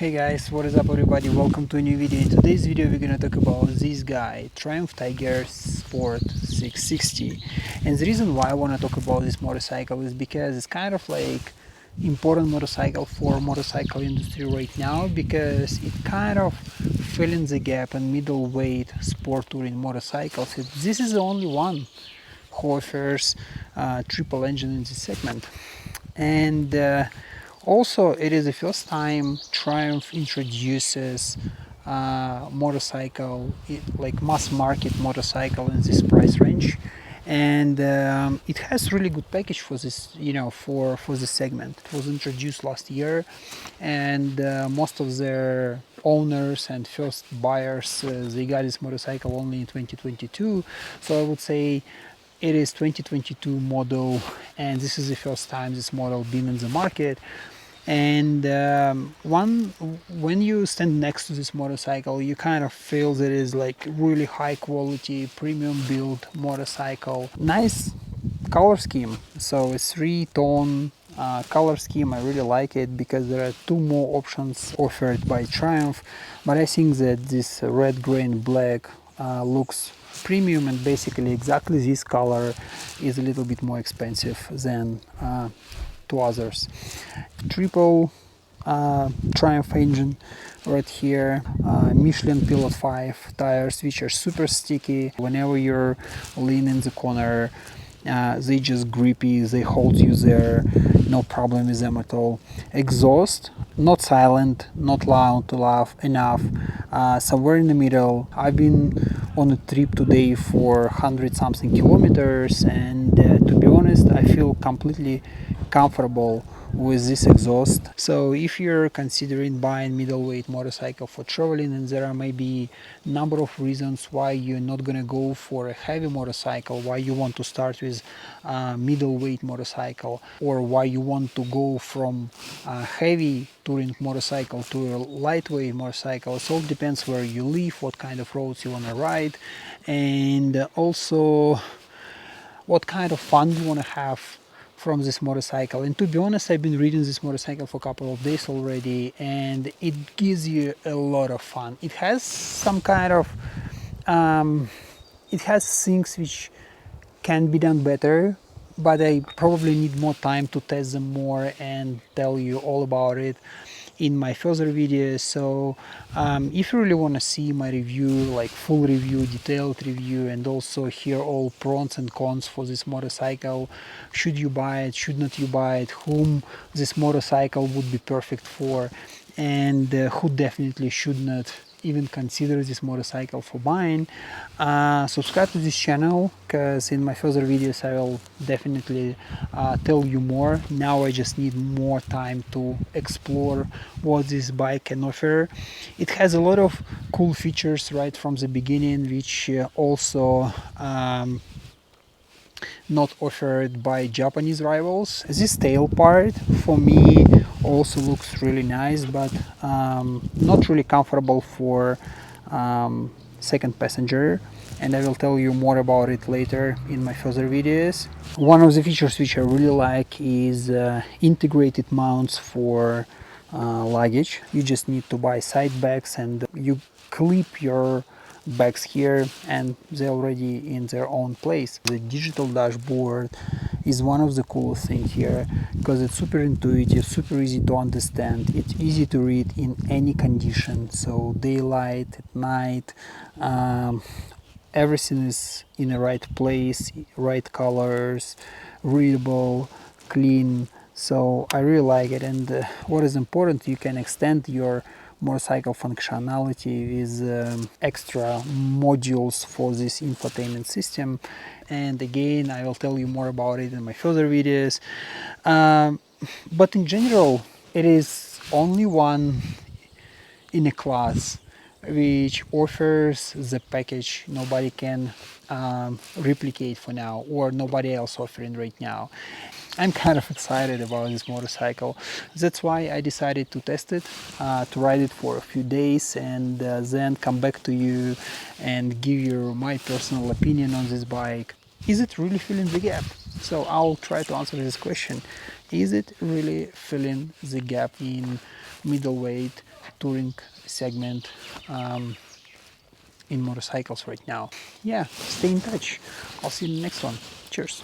Hey guys, what is up everybody? Welcome to a new video. In today's video we're gonna talk about this guy, Triumph Tiger Sport 660. And the reason why I wanna talk about this motorcycle is because it's kind of like important motorcycle for motorcycle industry right now, because it kind of fill in the gap in middleweight sport touring motorcycles. This is the only one who offers triple engine in this segment. And also, it is the first time Triumph introduces motorcycle, like mass market motorcycle in this price range, and it has really good package for this, for this segment. It was introduced last year, and most of their owners and first buyers they got this motorcycle only in 2022. So I would say it is 2022 model, and this is the first time this model been in the market. And when you stand next to this motorcycle, you kind of feel that it is like really high quality premium built motorcycle. Nice color scheme, so it's 3-tone color scheme. I really like it because there are two more options offered by Triumph, but I think that this red, gray and black looks premium, and basically exactly this color is a little bit more expensive than two others. Triple Triumph engine right here, Michelin Pilot 5 tires, which are super sticky. Whenever you're leaning in the corner, they just grippy, they hold you there, no problem with them at all. Exhaust, not silent, not loud to laugh enough, somewhere in the middle. I've been on a trip today for 100 something kilometers, and to be honest, I feel completely comfortable with this exhaust. So if you're considering buying middleweight motorcycle for traveling, and there are maybe number of reasons why you're not gonna go for a heavy motorcycle, why you want to start with a middleweight motorcycle, or why you want to go from a heavy touring motorcycle to a lightweight motorcycle. It all depends where you live, what kind of roads you want to ride, and also what kind of fun you want to have from this motorcycle. And to be honest, I've been reading this motorcycle for a couple of days already, and it gives you a lot of fun. It has some kind of it has things which can be done better, but I probably need more time to test them more and tell you all about it in my further videos. So if you really want to see my review, like full review, detailed review, and also hear all pros and cons for this motorcycle, should you buy it, should not you buy it, whom this motorcycle would be perfect for, and who definitely should not even consider this motorcycle for buying, subscribe to this channel, because in my further videos I will definitely tell you more. Now I just need more time to explore what this bike can offer. It has a lot of cool features right from the beginning, which also not offered by Japanese rivals. This tail part for me also looks really nice, but not really comfortable for second passenger, and I will tell you more about it later in my further videos. One of the features which I really like is integrated mounts for luggage. You just need to buy side bags, and you clip your bags here, and they're already in their own place. The digital dashboard is one of the coolest things here, because it's super intuitive, super easy to understand, it's easy to read in any condition, so daylight, at night, everything is in the right place, right colors, readable, clean. So I really like it. And what is important, you can extend your motorcycle functionality with extra modules for this infotainment system, and again I will tell you more about it in my further videos. But in general, it is only one in a class which offers the package nobody can replicate for now, or nobody else offering right now. I'm kind of excited about this motorcycle. That's why I decided to test it, to ride it for a few days, and then come back to you and give you my personal opinion on this bike. Is it really filling the gap? So I'll try to answer this question. Is it really filling the gap in middleweight touring segment in motorcycles right now. Yeah, stay in touch. I'll see you in the next one. Cheers.